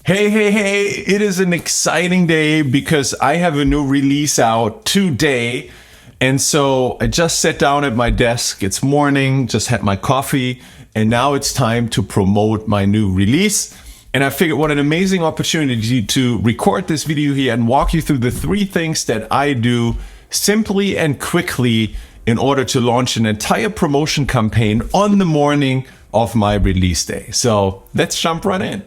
Hey, it is an exciting day because I have a new release out today. And so I just sat down at my desk. It's morning, just had my coffee, and now it's time to promote my new release. And I figured what an amazing opportunity to record this video here and walk you through the 3 things that I do simply and quickly in order to launch an entire promotion campaign on the morning of my release day. So let's jump right in.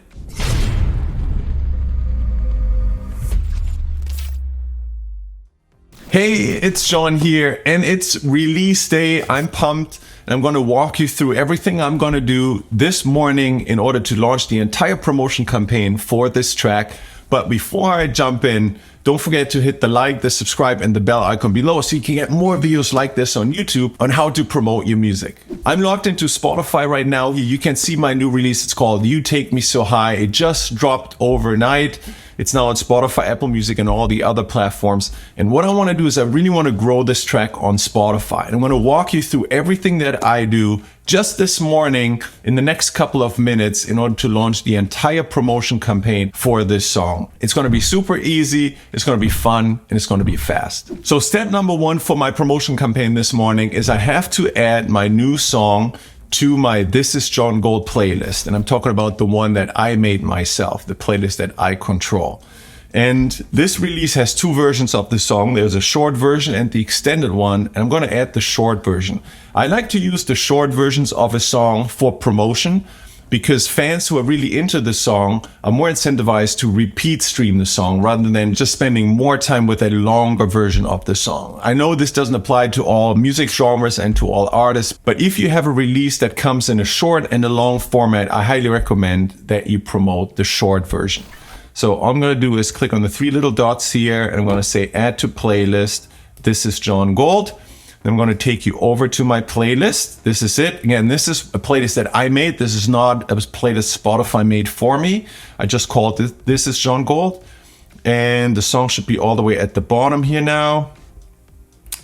Hey, it's John here, and it's release day. I'm pumped, and I'm going to walk you through everything I'm going to do this morning in order to launch the entire promotion campaign for this track. But before I jump in, don't forget to hit the like, the subscribe, and the bell icon below so you can get more videos like this on YouTube on how to promote your music. I'm logged into Spotify right now. You can see my new release. It's called You Take Me So High. It just dropped overnight. It's now on Spotify, Apple Music, and all the other platforms. And what I want to do is I really want to grow this track on Spotify. And I'm going to walk you through everything that I do just this morning in the next couple of minutes in order to launch the entire promotion campaign for this song. It's going to be super easy, it's going to be fun, and it's going to be fast. So step number 1 for my promotion campaign this morning is I have to add my new song to my This Is John Gold playlist. And I'm talking about the one that I made myself, the playlist that I control. And this release has 2 versions of the song. There's a short version and the extended one, and I'm going to add the short version. I like to use the short versions of a song for promotion because fans who are really into the song are more incentivized to repeat stream the song rather than just spending more time with a longer version of the song. I know this doesn't apply to all music genres and to all artists, but if you have a release that comes in a short and a long format, I highly recommend that you promote the short version. So all I'm going to do is click on the 3 little dots here, and I'm going to say add to playlist. This is John Gold. Then I'm going to take you over to my playlist. This is it. Again, this is a playlist that I made. This is not a playlist Spotify made for me. I just called it This is John Gold. And the song should be all the way at the bottom here now.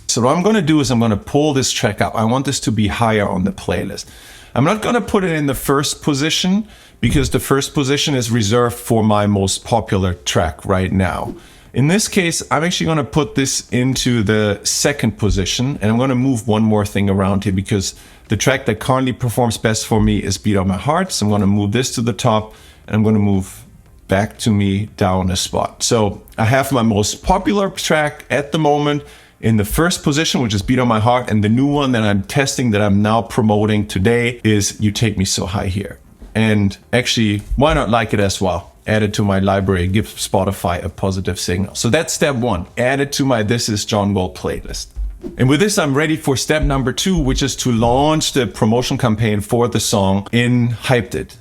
So what I'm going to do is I'm going to pull this track up. I want this to be higher on the playlist. I'm not going to put it in the first position because the first position is reserved for my most popular track right now. In this case, I'm actually going to put this into the second position, and I'm going to move one more thing around here because the track that currently performs best for me is Beat on My Heart. So I'm going to move this to the top, and I'm going to move back to me down a spot. So I have my most popular track at the moment in the first position, which is Beat on My Heart, and the new one that I'm testing that I'm now promoting today is You Take Me So High here. And actually, why not like it as well? Add it to my library, give Spotify a positive signal. So that's step 1, add it to my This Is John Gold playlist. And with this, I'm ready for step number 2, which is to launch the promotion campaign for the song in Hyped It.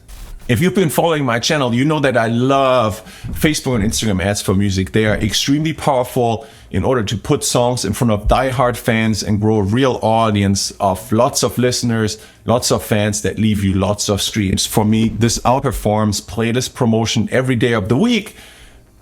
If you've been following my channel, you know that I love Facebook and Instagram ads for music. They are extremely powerful in order to put songs in front of diehard fans and grow a real audience of lots of listeners, lots of fans that leave you lots of streams. For me, this outperforms playlist promotion every day of the week.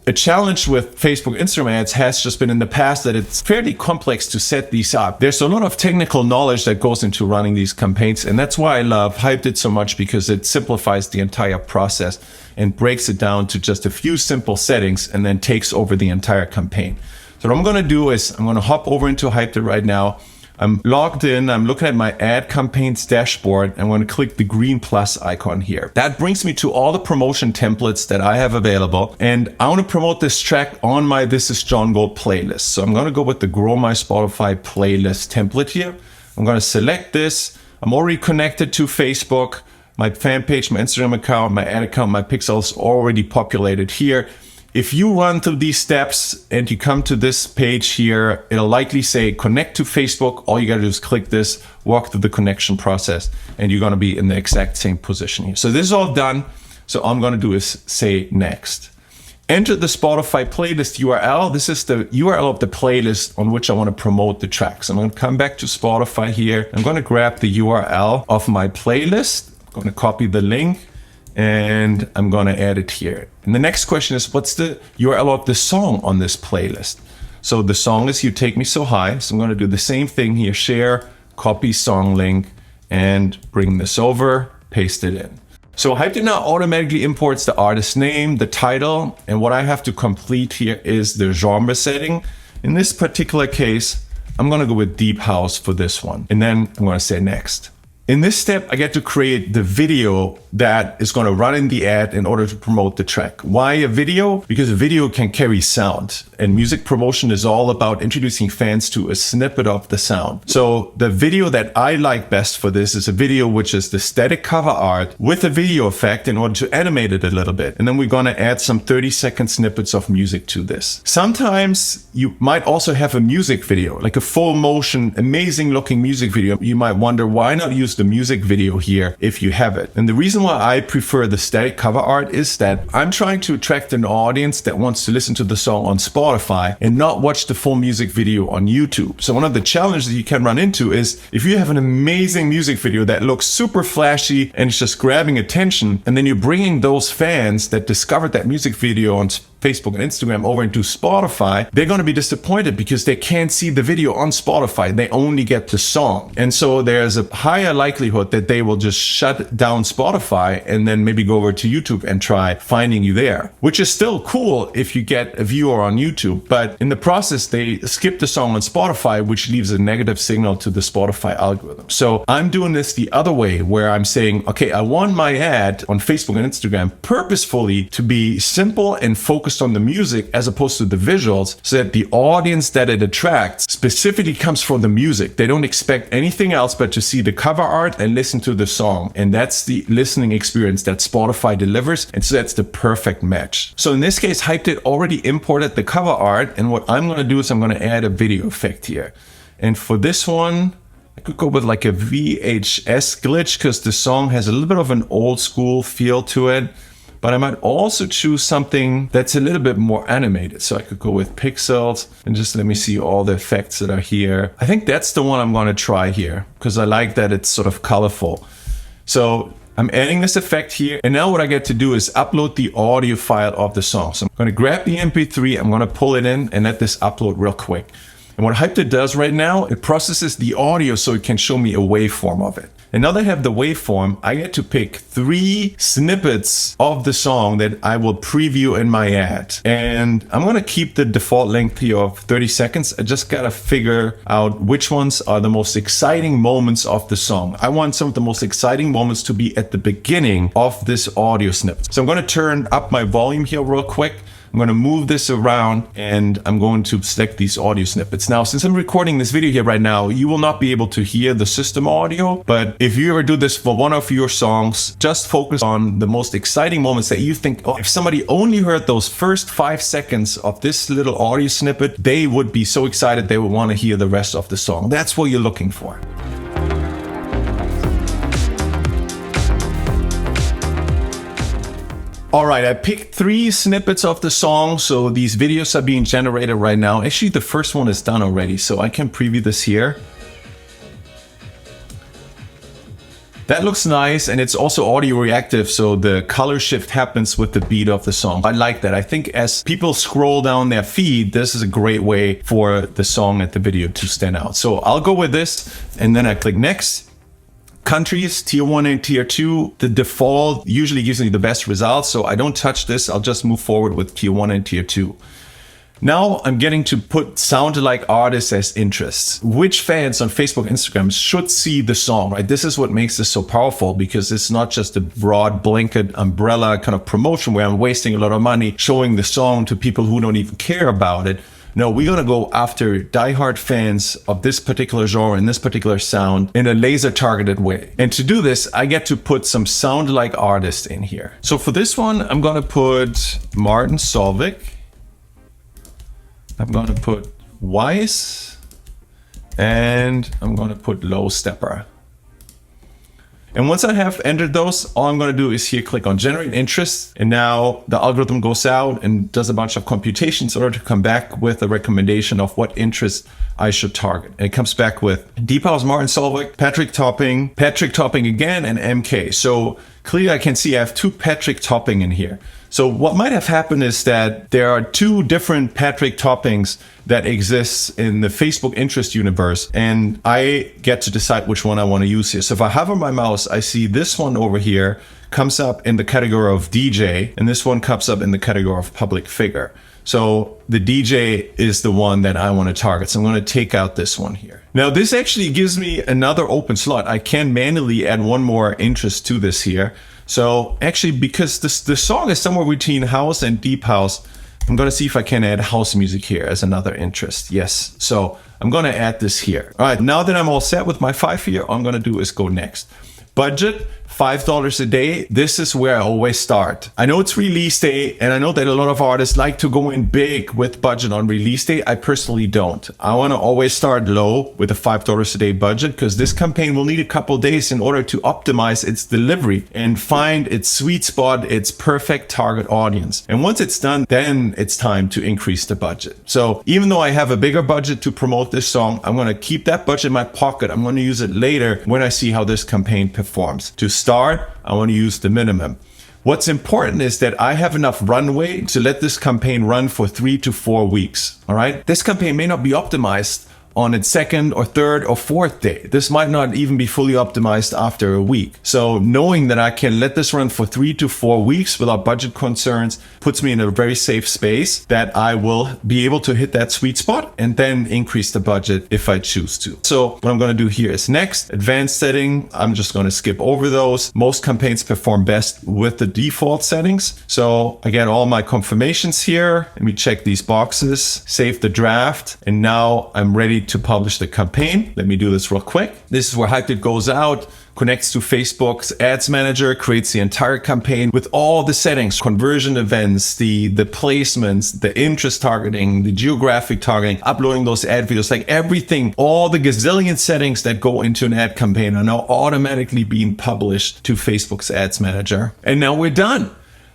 A challenge with Facebook Instagram ads has just been in the past that it's fairly complex to set these up. There's a lot of technical knowledge that goes into running these campaigns, and that's why I love Hyped It so much, because it simplifies the entire process and breaks it down to just a few simple settings and then takes over the entire campaign. So what I'm going to do is I'm going to hop over into Hyped It right now. I'm logged in, I'm looking at my ad campaigns dashboard. I'm going to click the green plus icon here. That brings me to all the promotion templates that I have available. And I want to promote this track on my This Is John Gold playlist. So I'm going to go with the Grow My Spotify playlist template here. I'm going to select this. I'm already connected to Facebook. My fan page, my Instagram account, my ad account, my pixels already populated here. If you run through these steps and you come to this page here, it'll likely say connect to Facebook. All you gotta do is click this, walk through the connection process, and you're gonna be in the exact same position here. So this is all done. So all I'm gonna do is say next. Enter the Spotify playlist URL. This is the URL of the playlist on which I wanna promote the tracks. I'm gonna come back to Spotify here. I'm gonna grab the URL of my playlist. I'm gonna copy the link, and I'm gonna add it here. And the next question is, what's the URL of the song on this playlist? So the song is You Take Me So High. So I'm gonna do the same thing here, share, copy song link, and bring this over, paste it in. So Hyped It now automatically imports the artist name, the title, and what I have to complete here is the genre setting. In this particular case, I'm gonna go with Deep House for this one, and then I'm gonna say next. In this step, I get to create the video that is going to run in the ad in order to promote the track. Why a video? Because a video can carry sound, and music promotion is all about introducing fans to a snippet of the sound. So the video that I like best for this is a video which is the static cover art with a video effect in order to animate it a little bit. And then we're going to add some 30-second snippets of music to this. Sometimes you might also have a music video, like a full motion, amazing looking music video. You might wonder, why not use the music video here if you have it? And the reason why I prefer the static cover art is that I'm trying to attract an audience that wants to listen to the song on Spotify and not watch the full music video on YouTube. So one of the challenges you can run into is if you have an amazing music video that looks super flashy and it's just grabbing attention, and then you're bringing those fans that discovered that music video on Facebook and Instagram over into Spotify, they're going to be disappointed because they can't see the video on Spotify. They only get the song. And so there's a higher likelihood that they will just shut down Spotify and then maybe go over to YouTube and try finding you there, which is still cool if you get a viewer on YouTube. But in the process, they skip the song on Spotify, which leaves a negative signal to the Spotify algorithm. So I'm doing this the other way, where I'm saying, okay, I want my ad on Facebook and Instagram purposefully to be simple and focused on the music as opposed to the visuals, so that the audience that it attracts specifically comes from the music. They don't expect anything else but to see the cover art and listen to the song. And that's the listening experience that Spotify delivers. And so that's the perfect match. So in this case, Hyped It already imported the cover art. And what I'm going to do is I'm going to add a video effect here. And for this one, I could go with like a VHS glitch because the song has a little bit of an old school feel to it. But I might also choose something that's a little bit more animated. So I could go with pixels and just let me see all the effects that are here. I think that's the one I'm going to try here because I like that it's sort of colorful. So I'm adding this effect here. And now what I get to do is upload the audio file of the song. So I'm going to grab the MP3, I'm going to pull it in and let this upload real quick. And what Hyped It does right now, it processes the audio so it can show me a waveform of it. And now that I have the waveform, I get to pick 3 snippets of the song that I will preview in my ad. And I'm going to keep the default length here of 30 seconds. I just got to figure out which ones are the most exciting moments of the song. I want some of the most exciting moments to be at the beginning of this audio snippet. So I'm going to turn up my volume here real quick. I'm going to move this around and I'm going to select these audio snippets. Now, since I'm recording this video here right now, you will not be able to hear the system audio. But if you ever do this for one of your songs, just focus on the most exciting moments that you think, oh, if somebody only heard those first 5 seconds of this little audio snippet, they would be so excited they would want to hear the rest of the song. That's what you're looking for. All right, I picked 3 snippets of the song, so these videos are being generated right now. Actually, the first one is done already, so I can preview this here. That looks nice, and it's also audio reactive, so the color shift happens with the beat of the song. I like that. I think as people scroll down their feed, this is a great way for the song and the video to stand out. So I'll go with this, and then I click next. Countries, tier 1 and tier 2, the default usually gives me the best results, so I don't touch this. I'll just move forward with tier 1 and tier 2. Now I'm getting to put sound-alike artists as interests. Which fans on Facebook, Instagram should see the song, right? This is what makes this so powerful, because it's not just a broad blanket umbrella kind of promotion where I'm wasting a lot of money showing the song to people who don't even care about it. No, we're going to go after diehard fans of this particular genre and this particular sound in a laser targeted way. And to do this, I get to put some sound-alike artists in here. So for this one, I'm going to put Martin Solveig. I'm going to put Weiss. And I'm going to put Low Stepper. And once I have entered those, all I'm going to do is here click on generate interest. And now the algorithm goes out and does a bunch of computations in order to come back with a recommendation of what interest I should target. And it comes back with Deep House, Martin Solveig, Patrick Topping again, and MK. So clearly I can see I have 2 Patrick Topping in here. So what might have happened is that there are 2 different Patrick Toppings that exists in the Facebook interest universe, and I get to decide which one I want to use here. So if I hover my mouse, I see this one over here comes up in the category of DJ, and this one comes up in the category of public figure. So the DJ is the one that I want to target. So I'm going to take out this one here. Now this actually gives me another open slot. I can manually add one more interest to this here. So actually, because the song is somewhere between house and deep house, I'm going to see if I can add house music here as another interest. Yes. So I'm going to add this here. All right. Now that I'm all set with my 5 here, all I'm going to do is go next. Budget, $5 a day. This is where I always start. I know it's release day, and I know that a lot of artists like to go in big with budget on release day. I personally don't. I want to always start low with a $5 a day budget, because this campaign will need a couple days in order to optimize its delivery and find its sweet spot, its perfect target audience. And once it's done, then it's time to increase the budget. So even though I have a bigger budget to promote this song, I'm going to keep that budget in my pocket. I'm going to use it later when I see how this campaign performs. To start, I want to use the minimum. What's important is that I have enough runway to let this campaign run for 3 to 4 weeks. All right. This campaign may not be optimized on its second or third or fourth day. This might not even be fully optimized after a week. So knowing that I can let this run for 3 to 4 weeks without budget concerns puts me in a very safe space that I will be able to hit that sweet spot and then increase the budget if I choose to. So what I'm going to do here is next, advanced setting. I'm just going to skip over those. Most campaigns perform best with the default settings. So I get all my confirmations here. Let me check these boxes, save the draft, and now I'm ready to publish the campaign. Let me do this real quick. This is where Hyped It goes out, connects to Facebook's ads manager, creates the entire campaign with all the settings, conversion events, the placements, the interest targeting, the geographic targeting, uploading those ad videos, like everything, all the gazillion settings that go into an ad campaign are now automatically being published to Facebook's ads manager. And now we're done.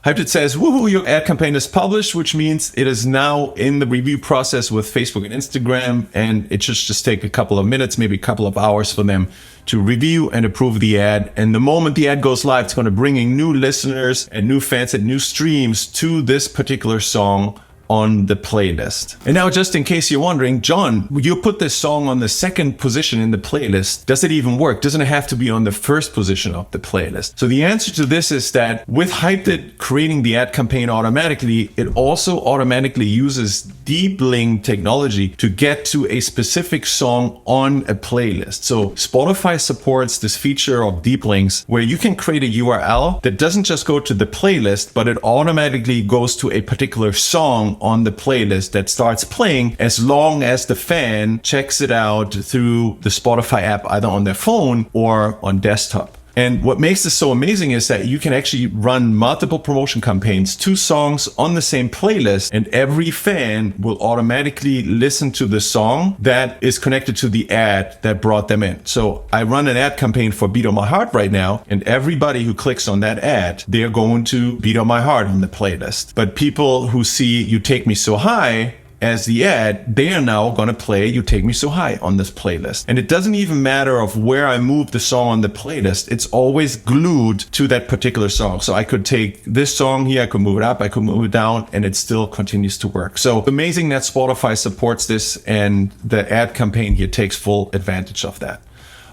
Hyped It says, woohoo, your ad campaign is published, which means it is now in the review process with Facebook and Instagram, and it should just take a couple of minutes, maybe a couple of hours for them to review and approve the ad. And the moment the ad goes live, it's going to bring in new listeners and new fans and new streams to this particular song on the playlist. And now, just in case you're wondering, John, you put this song on the second position in the playlist. Does it even work? Doesn't it have to be on the first position of the playlist? So the answer to this is that with Hyped It creating the ad campaign automatically, it also automatically uses deep link technology to get to a specific song on a playlist. So Spotify supports this feature of deep links where you can create a URL that doesn't just go to the playlist, but it automatically goes to a particular song on the playlist that starts playing as long as the fan checks it out through the Spotify app, either on their phone or on desktop. And what makes this so amazing is that you can actually run multiple promotion campaigns, 2 songs on the same playlist, and every fan will automatically listen to the song that is connected to the ad that brought them in. So I run an ad campaign for Beat on My Heart right now, and everybody who clicks on that ad, they're going to Beat on My Heart on the playlist. But people who see You Take Me So High as the ad, they are now going to play You Take Me So High on this playlist. And it doesn't even matter of where I move the song on the playlist. It's always glued to that particular song. So I could take this song here, I could move it up, I could move it down, and it still continues to work. So amazing that Spotify supports this, and the ad campaign here takes full advantage of that.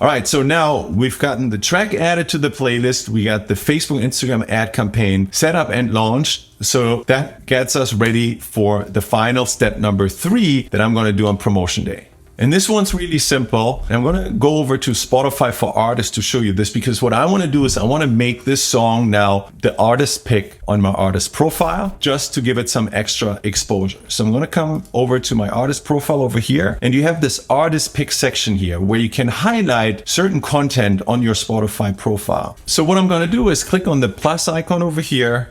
All right, so now we've gotten the track added to the playlist. We got the Facebook and Instagram ad campaign set up and launched. So that gets us ready for the final step number 3 that I'm going to do on promotion day. And this one's really simple. I'm going to go over to Spotify for Artists to show you this, because what I want to do is I want to make this song now the artist pick on my artist profile, just to give it some extra exposure. So I'm going to come over to my artist profile over here, and you have this artist pick section here where you can highlight certain content on your Spotify profile. So what I'm going to do is click on the plus icon over here,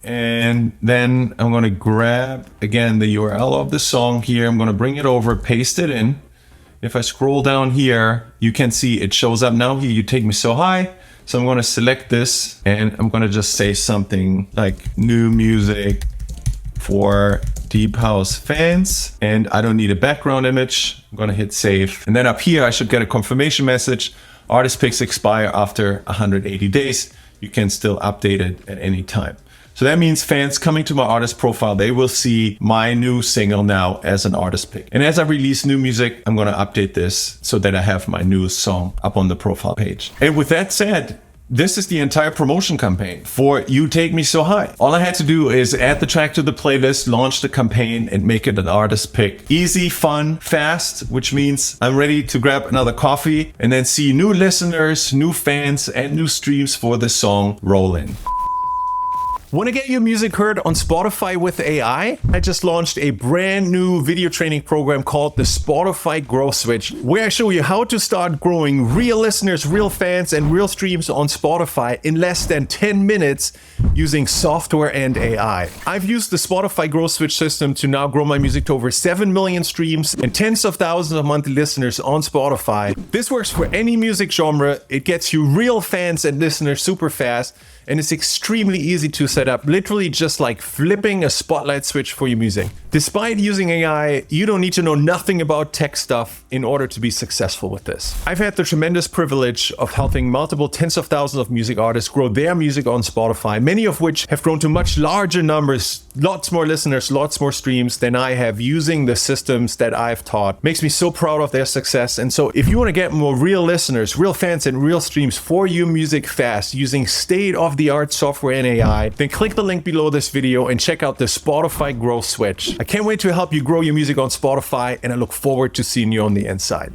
and then I'm going to grab again the URL of the song here. I'm going to bring it over, paste it in. If I scroll down here, you can see it shows up now here, You Take Me So High. So I'm going to select this, and I'm going to just say something like new music for deep house fans, and I don't need a background image. I'm going to hit save. And then up here, I should get a confirmation message. Artist picks expire after 180 days. You can still update it at any time. So that means fans coming to my artist profile, they will see my new single now as an artist pick. And as I release new music, I'm going to update this so that I have my newest song up on the profile page. And with that said, This is the entire promotion campaign for You Take Me So High. All I had to do is add the track to the playlist, launch the campaign, and make it an artist pick. Easy, fun, fast, which means I'm ready to grab another coffee and then see new listeners, new fans, and new streams for this song roll in. Want to get your music heard on Spotify with AI? I just launched a brand new video training program called the Spotify Growth Switch, where I show you how to start growing real listeners, real fans, and real streams on Spotify in less than 10 minutes using software and AI. I've used the Spotify Growth Switch system to now grow my music to over 7 million streams and tens of thousands of monthly listeners on Spotify. This works for any music genre. It gets you real fans and listeners super fast, and it's extremely easy to set up, literally just like flipping a spotlight switch for your music. Despite using AI, you don't need to know nothing about tech stuff in order to be successful with this. I've had the tremendous privilege of helping multiple tens of thousands of music artists grow their music on Spotify, many of which have grown to much larger numbers, lots more listeners, lots more streams than I have using the systems that I've taught. Makes me so proud of their success. And so if you want to get more real listeners, real fans, and real streams for your music fast using state-of-the-art software and AI, then click the link below this video and check out the Spotify Growth Switch. I can't wait to help you grow your music on Spotify, and I look forward to seeing you on the inside.